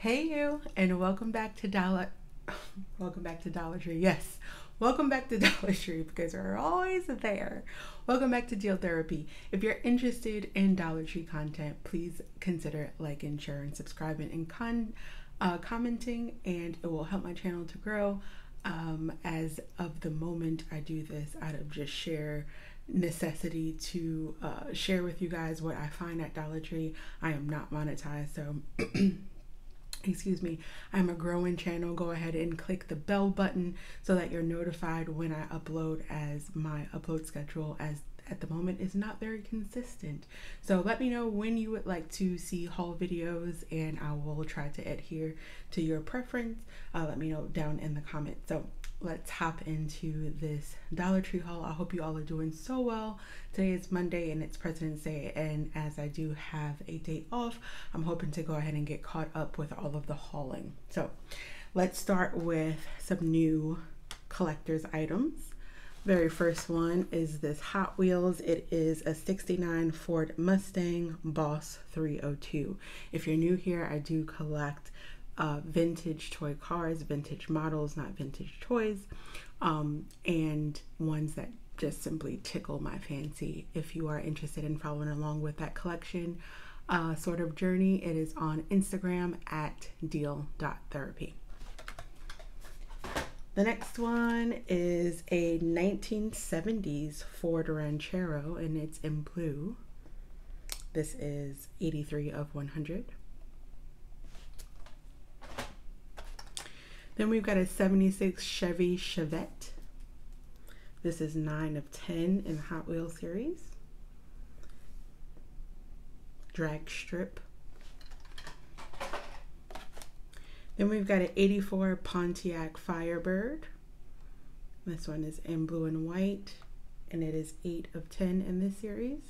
Hey you, and welcome back to welcome back to Dollar Tree. Yes, welcome back to Dollar Tree because we're always there. Welcome back to Deal Therapy. If you're interested in Dollar Tree content, please consider liking, sharing, subscribing, and commenting, and it will help my channel to grow. As of the moment, I do this out of just sheer necessity to share with you guys what I find at Dollar Tree. I am not monetized, so excuse me, I'm a growing channel. Go ahead and click the bell button so that you're notified when I upload, as my upload schedule as at the moment is not very consistent. So let me know when you would like to see haul videos and I will try to adhere to your preference. Let me know down in the comments. So let's hop into this Dollar Tree haul. I hope you all are doing so well. Today is Monday and it's President's Day, and as I do have a day off, I'm hoping to go ahead and get caught up with all of the hauling. So let's start with some new collector's items. Very first one is this Hot Wheels. It is a 69 Ford Mustang Boss 302. If you're new here, I do collect vintage toy cars, vintage models, not vintage toys, and ones that just simply tickle my fancy. If you are interested in following along with that collection sort of journey, it is on Instagram at deal.therapy. The next one is a 1970s Ford Ranchero, and it's in blue. This is 83 of 100. Then we've got a 76 Chevy Chevette. This is 9 of 10 in the Hot Wheels series. Drag strip. Then we've got an 84 Pontiac Firebird. This one is in blue and white, and it is 8 of 10 in this series.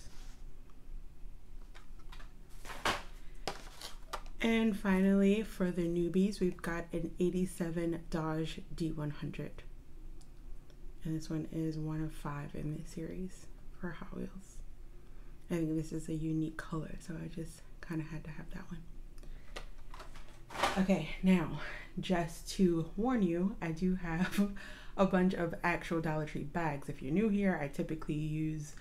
And finally, for the newbies, we've got an 87 Dodge D100. And this one is 1 of 5 in this series for Hot Wheels. I think this is a unique color, so I just kind of had to have that one. Okay, now, just to warn you, I do have a bunch of actual Dollar Tree bags. If you're new here, I typically use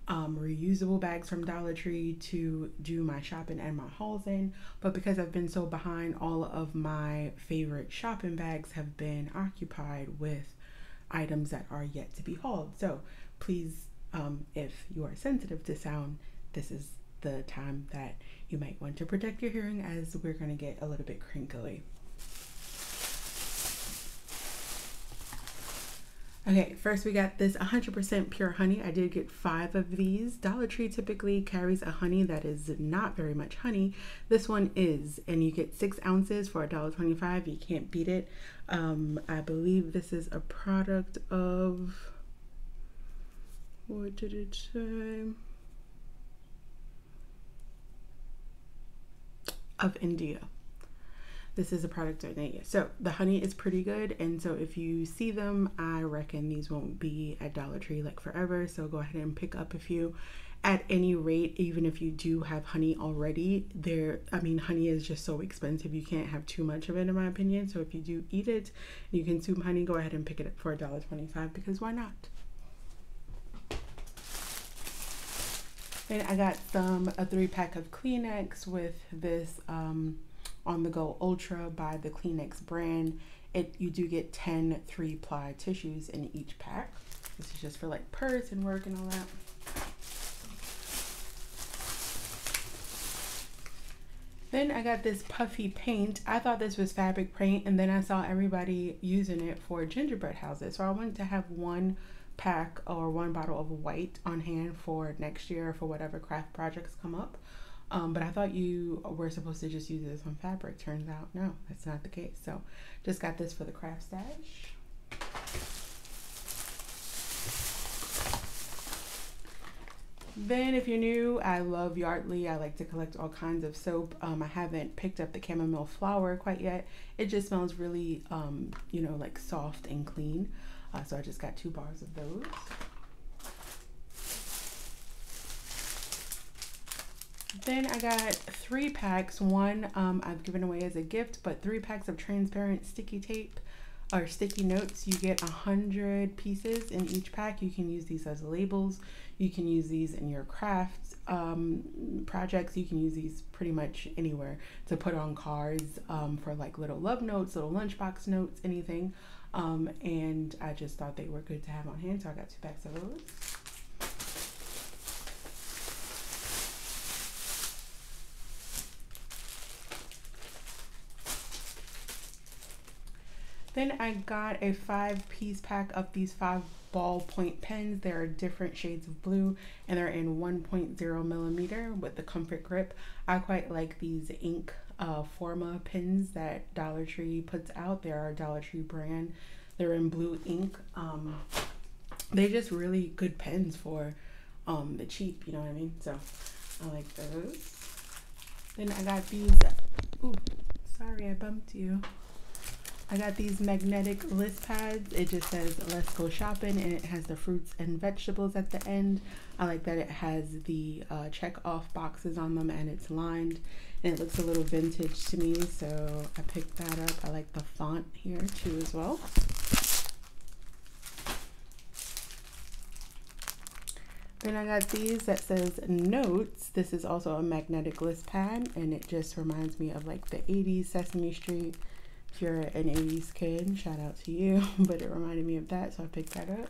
reusable bags from Dollar Tree to do my shopping and my hauls in, but because I've been so behind, all of my favorite shopping bags have been occupied with items that are yet to be hauled. So please, if you are sensitive to sound, this is the time that you might want to protect your hearing, as we're going to get a little bit crinkly. Okay, first we got this 100% pure honey. I did get 5 of these. Dollar Tree typically carries a honey that is not very much honey. This one is, and you get 6 ounces for $1.25. You can't beat it. I believe this is a product of, what did it say? Of India. This is a product of India. So the honey is pretty good, and so if you see them, I reckon these won't be at Dollar Tree like forever, so go ahead and pick up a few. At any rate, even if you do have honey already, honey is just so expensive, you can't have too much of it in my opinion. So if you do eat it, you consume honey, go ahead and pick it up for $1.25, because why not? Then I got a 3-pack of Kleenex with this On The Go Ultra by the Kleenex brand. You do get 10 3-ply tissues in each pack. This is just for like purse and work and all that. Then I got this puffy paint. I thought this was fabric paint, and then I saw everybody using it for gingerbread houses. So I wanted to have 1 pack or 1 bottle of white on hand for next year for whatever craft projects come up. But I thought you were supposed to just use this on fabric. Turns out, no, that's not the case. So just got this for the craft stash. Then if you're new, I love Yardley. I like to collect all kinds of soap. I haven't picked up the chamomile flower quite yet. It just smells really, like soft and clean. So I just got 2 bars of those. Then I got 3 packs. One I've given away as a gift, but 3 packs of transparent sticky tape or sticky notes. You get 100 pieces in each pack. You can use these as labels. You can use these in your crafts projects. You can use these pretty much anywhere to put on cards for like little love notes, little lunchbox notes, anything. And I just thought they were good to have on hand, so I got 2 packs of those. Then I got a 5-piece pack of these 5 ballpoint pens. There are different shades of blue and they're in 1.0 millimeter with the comfort grip. I quite like these ink Forma pens that Dollar Tree puts out. They're a Dollar Tree brand. They're in blue ink. They're just really good pens for the cheap, you know what I mean? So I like those. Then I got these, ooh, sorry I bumped you. I got these magnetic list pads. It just says let's go shopping and it has the fruits and vegetables at the end. I like that it has the check off boxes on them and it's lined and it looks a little vintage to me, so I picked that up. I like the font here too as well. Then I got these that says notes. This is also a magnetic list pad and it just reminds me of like the 80s Sesame Street. If you're an 80s kid, shout out to you, but it reminded me of that, so I picked that up.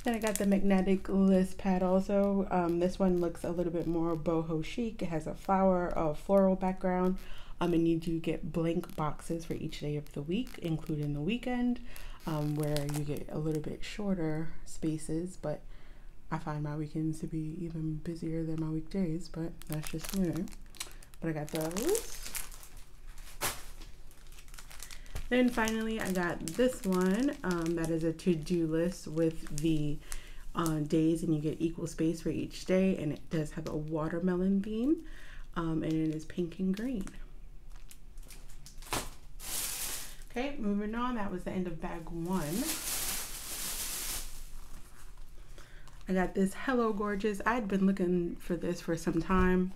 Then I got the magnetic list pad also. This one looks a little bit more boho chic. It has a floral background, and you do get blank boxes for each day of the week, including the weekend, where you get a little bit shorter spaces, but I find my weekends to be even busier than my weekdays, but that's just me. But I got those. Then finally I got this one that is a to-do list with the days, and you get equal space for each day, and it does have a watermelon theme, and it is pink and green. Okay, moving on. That was the end of bag 1. I got this Hello Gorgeous. I'd been looking for this for some time.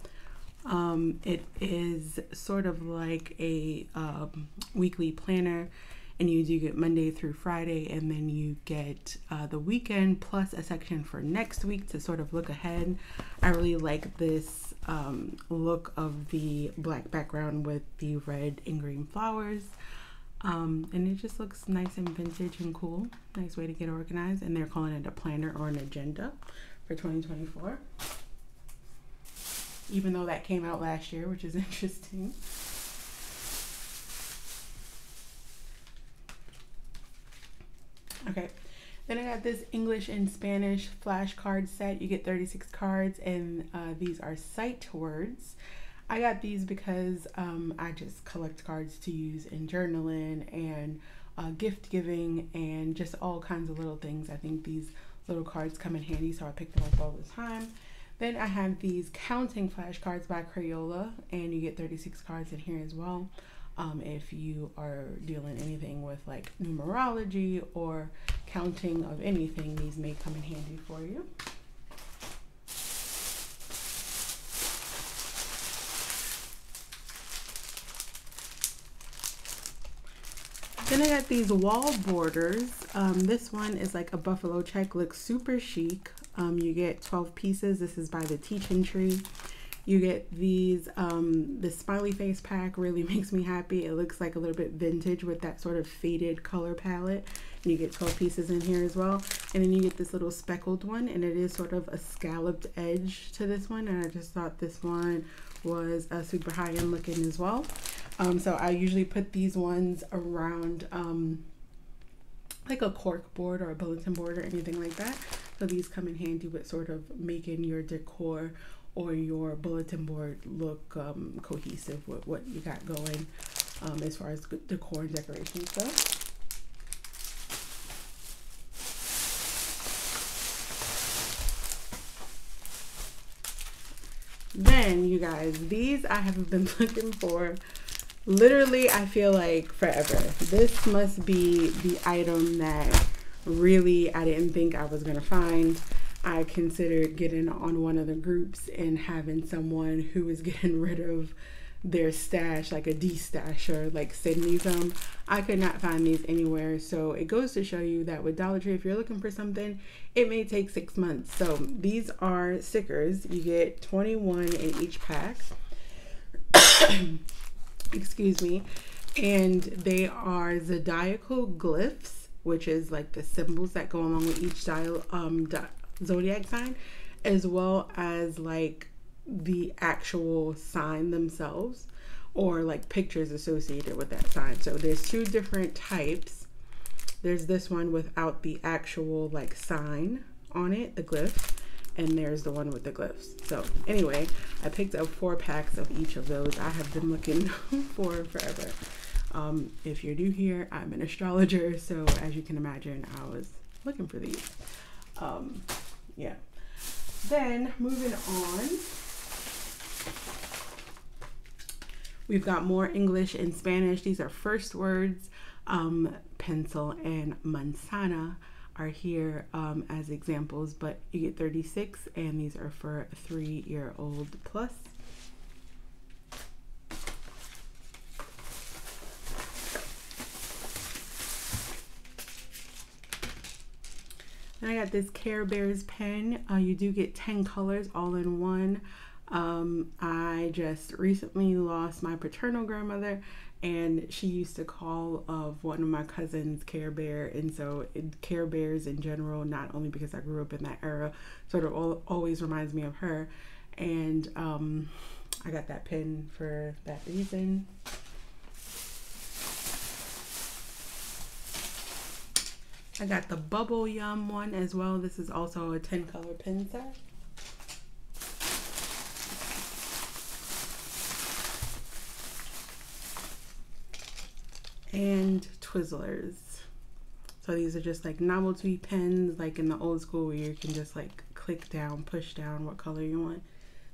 It is sort of like a weekly planner, and you do get Monday through Friday, and then you get the weekend plus a section for next week to sort of look ahead. I really like this look of the black background with the red and green flowers, and it just looks nice and vintage and cool. Nice way to get organized, and they're calling it a planner or an agenda for 2024. Even though that came out last year, which is interesting. Okay, then I got this English and Spanish flashcard set. You get 36 cards, and these are sight words. I got these because I just collect cards to use in journaling and gift giving and just all kinds of little things. I think these little cards come in handy, so I pick them up all the time. Then I have these counting flashcards by Crayola, and you get 36 cards in here as well. If you are dealing anything with like numerology or counting of anything, these may come in handy for you. Then I got these wall borders. This one is like a buffalo check, looks super chic. You get 12 pieces. This is by the Teaching Tree. You get these, this smiley face pack really makes me happy. It looks like a little bit vintage with that sort of faded color palette. And you get 12 pieces in here as well. And then you get this little speckled one, and it is sort of a scalloped edge to this one. And I just thought this one was super high-end looking as well. So I usually put these ones around like a cork board or a bulletin board or anything like that. So these come in handy with sort of making your decor or your bulletin board look cohesive with what you got going as far as decor and decoration stuff. Then you guys, these I have been looking for literally, I feel like forever. This must be the item that really I didn't think I was gonna find. I considered getting on one of the groups and having someone who was getting rid of their stash, like a de-stasher, like send me some. I could not find these anywhere. So it goes to show you that with Dollar Tree, if you're looking for something, it may take 6 months. So these are stickers. You get 21 in each pack. Excuse me. And they are zodiacal glyphs, which is like the symbols that go along with each zodiac sign, as well as like the actual sign themselves, or like pictures associated with that sign. So there's two different types. There's this one without the actual like sign on it, the glyph, and there's the one with the glyphs. So anyway, I picked up 4 packs of each of those. I have been looking for forever. If you're new here, I'm an astrologer, so as you can imagine, I was looking for these. Yeah. Then moving on, we've got more English and Spanish. These are first words. Pencil and manzana are here as examples, but you get 36, and these are for 3-year-old plus. And I got this Care Bears pen. You do get 10 colors all in one. I just recently lost my paternal grandmother, and she used to call one of my cousins Care Bear, and so Care Bears in general, not only because I grew up in that era, sort of always reminds me of her. And I got that pen for that reason. I got the Bubble Yum one as well. This is also a 10 color pen set. And Twizzlers. So these are just like novelty pens, like in the old school where you can just like click down, push down what color you want.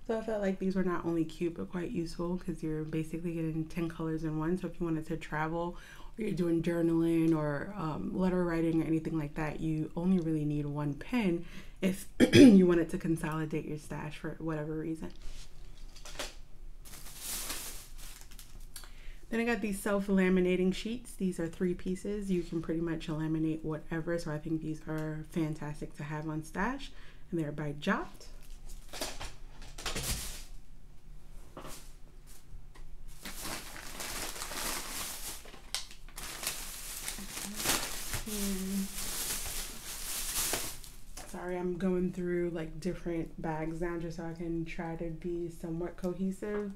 So I felt like these were not only cute but quite useful, because you're basically getting 10 colors in one. So if you wanted to travel, or you're doing journaling or letter writing or anything like that, you only really need one pen if you wanted to consolidate your stash for whatever reason. Then I got these self-laminating sheets. These are 3 pieces. You can pretty much laminate whatever, so I think these are fantastic to have on stash, and they're by Jot. Sorry, I'm going through like different bags now just so I can try to be somewhat cohesive.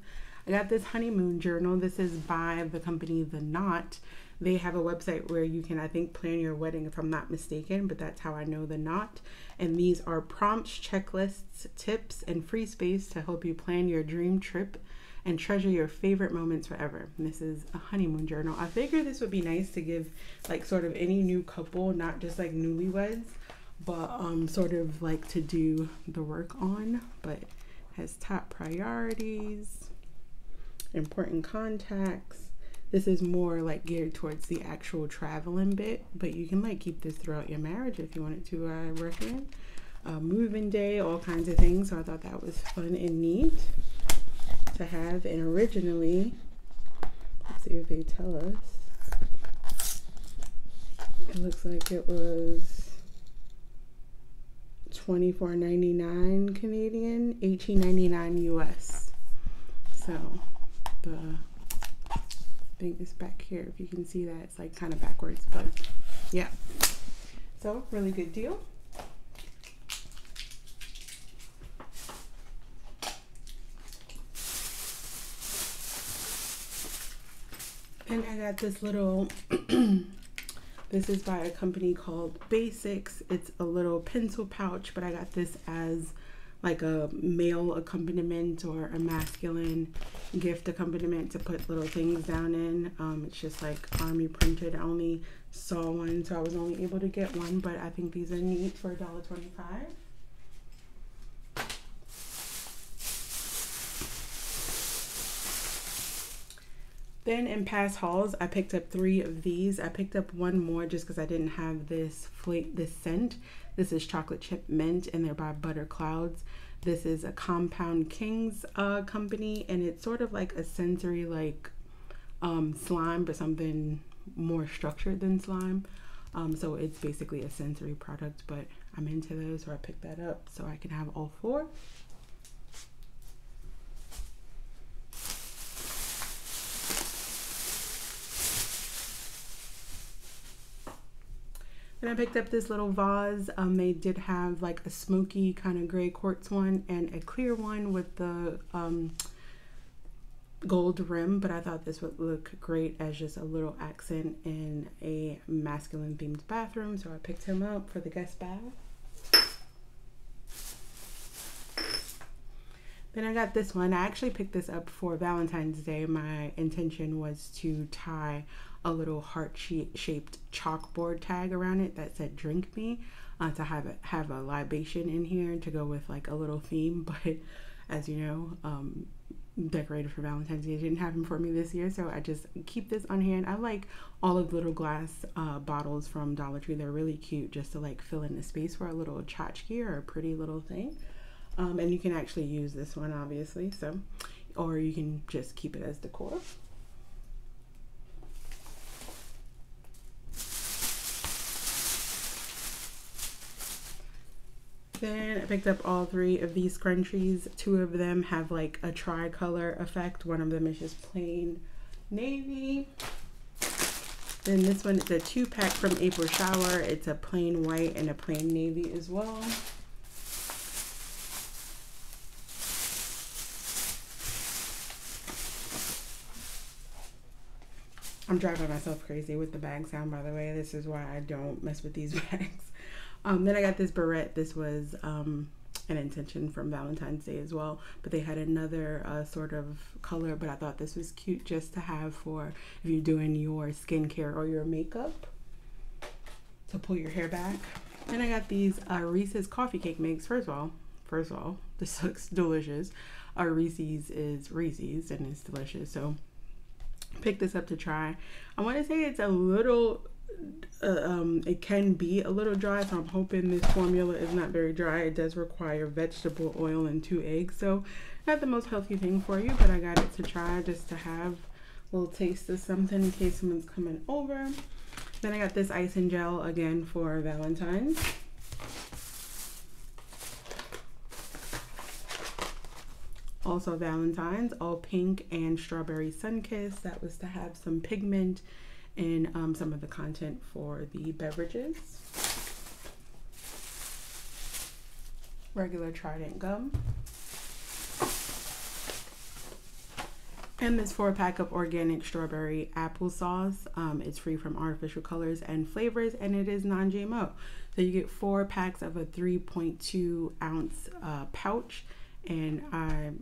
I got this honeymoon journal. This is by the company The Knot. They have a website where you can, I think, plan your wedding, if I'm not mistaken, but that's how I know The Knot. And these are prompts, checklists, tips, and free space to help you plan your dream trip and treasure your favorite moments forever. And this is a honeymoon journal. I figured this would be nice to give like sort of any new couple, not just like newlyweds, but sort of like to do the work on. But has top priorities, important contacts. This is more like geared towards the actual traveling bit, but you can like keep this throughout your marriage if you wanted to, I recommend. Moving day, all kinds of things. So I thought that was fun and neat to have. And originally, let's see if they tell us, it looks like it was $24.99 Canadian, $18.99 US. So the thing is back here, if you can see that, it's like kind of backwards, but yeah, so really good deal. And I got this little this is by a company called Basics. It's a little pencil pouch, but I got this as like a male accompaniment or a masculine gift accompaniment to put little things down in. It's just like army printed. I only saw one, so I was only able to get one, but I think these are neat for $1.25. Then in past hauls, I picked up 3 of these. I picked up one more just because I didn't have this scent. This is Chocolate Chip Mint, and they're by Butter Clouds. This is a Compound Kings company, and it's sort of like a sensory like slime, but something more structured than slime. So it's basically a sensory product, but I'm into those, so I picked that up so I can have all 4. Then I picked up this little vase. They did have like a smoky kind of gray quartz one and a clear one with the gold rim, but I thought this would look great as just a little accent in a masculine themed bathroom, so I picked him up for the guest bath. Then I got this one. I actually picked this up for Valentine's Day. My intention was to tie a little heart-shaped chalkboard tag around it that said "Drink Me," to have a libation in here to go with like a little theme. But as you know, decorated for Valentine's Day didn't happen for me this year, so I just keep this on hand. I like all of the little glass bottles from Dollar Tree. They're really cute, just to like fill in the space for a little tchotchke or a pretty little thing. And you can actually use this one, obviously, so, or you can just keep it as decor. Then I picked up all 3 of these scrunchies. 2 of them have like a tricolor effect. One of them is just plain navy. Then this one is a 2-pack from April Shower. It's a plain white and a plain navy as well. I'm driving myself crazy with the bag sound, by the way. This is why I don't mess with these bags. Then I got this barrette. This was an intention from Valentine's Day as well, but they had another sort of color, but I thought this was cute just to have for if you're doing your skincare or your makeup to pull your hair back. Then I got these Reese's coffee cake mix. First of all, this looks delicious. Reese's is Reese's and it's delicious, so pick this up to try. I want to say it's a little it can be a little dry, so I'm hoping this formula is not very dry. It does require vegetable oil and 2 eggs, so not the most healthy thing for you, but I got it to try just to have a little taste of something in case someone's coming over. Then I got this ice and gel again for Valentine's. Also Valentine's, all pink and strawberry sun-kissed. That was to have some pigment in some of the content for the beverages. Regular Trident gum. And this 4-pack of organic strawberry applesauce. It's free from artificial colors and flavors, and it is non-GMO. So you get 4 packs of a 3.2 ounce pouch. And I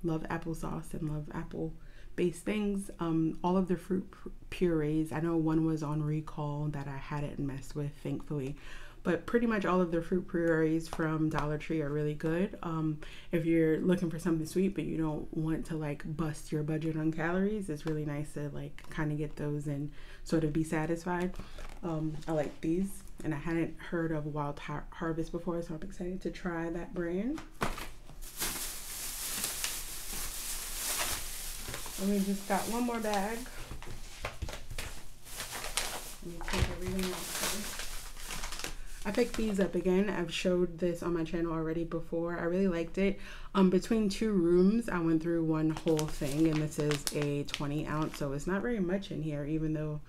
love applesauce and love apple-based things. All of the fruit purees, I know one was on recall that I hadn't messed with, thankfully, but pretty much all of the fruit purees from Dollar Tree are really good. If you're looking for something sweet but you don't want to like bust your budget on calories, it's really nice to like kind of get those and sort of be satisfied. I like these, and I hadn't heard of Wild Harvest before, so I'm excited to try that brand. And we just got one more bag. Let me take everything out first. I picked these up again. I've showed this on my channel already before. I really liked it. Between 2 rooms, I went through one whole thing, and this is a 20 ounce, so it's not very much in here, even though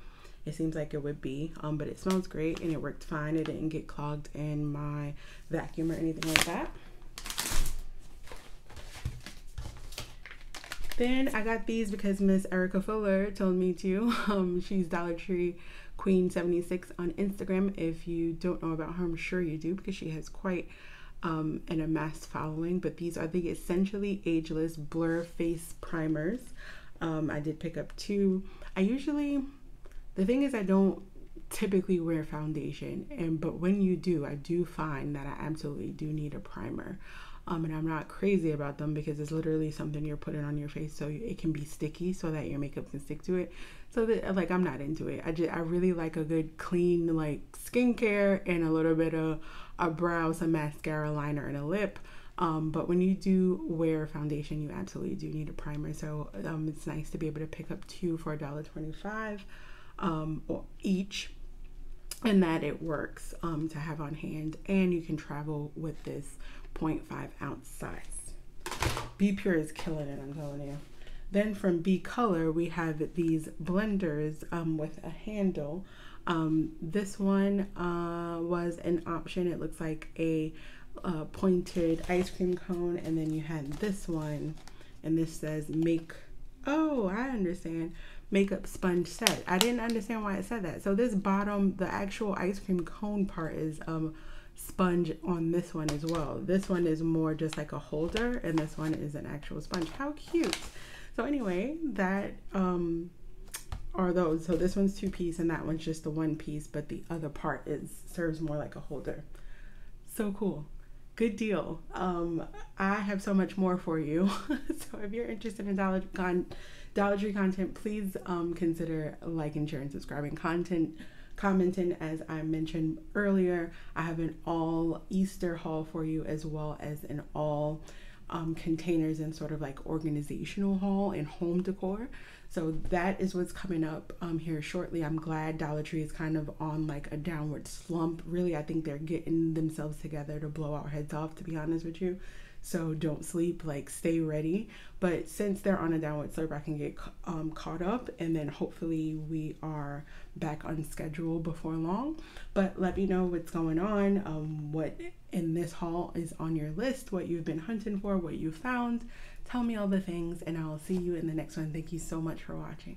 it seems like it would be. But it smells great and it worked fine. It didn't get clogged in my vacuum or anything like that. Then I got these because Miss Erica Fuller told me to. She's Dollar Tree Queen 76 on Instagram. If you don't know about her, I'm sure you do, because she has quite an amassed following. But these are the Essentially Ageless Blur Face Primers. I did pick up 2. The thing is, I don't typically wear foundation, but when you do, I do find that I absolutely do need a primer. And I'm not crazy about them because it's literally something you're putting on your face so it can be sticky so that your makeup can stick to it. So that, like, I'm not into it. I really like a good clean like skincare and a little bit of a brow, some mascara, liner, and a lip. But when you do wear foundation, you absolutely do need a primer. So it's nice to be able to pick up 2 for $1.25 or each, and that it works to have on hand, and you can travel with this 0.5 ounce size. Be Pure is killing it, I'm telling you. Then from B Color, we have these blenders with a handle. This one was an option. It looks like a pointed ice cream cone, and then you had this one, and this says oh, I understand, makeup sponge set. I didn't understand why it said that. So this bottom, the actual ice cream cone part is sponge on this one as well. This one is more just like a holder, and this one is an actual sponge. How cute. So anyway, that are those. So this one's 2-piece and that one's just the 1-piece, but the other part serves more like a holder. So cool. Good deal. I have so much more for you. So if you're interested in Dollar Tree content, please consider liking, sharing, subscribing, commenting. As I mentioned earlier, I have an all Easter haul for you, as well as an all containers and sort of like organizational haul and home decor. So that is what's coming up here shortly. I'm glad Dollar Tree is kind of on like a downward slump. Really, I think they're getting themselves together to blow our heads off, to be honest with you. So don't sleep, like stay ready. But since they're on a downward slope, I can get caught up, and then hopefully we are back on schedule before long. But let me know what's going on, what in this haul is on your list, what you've been hunting for, what you found. Tell me all the things, and I'll see you in the next one. Thank you so much for watching.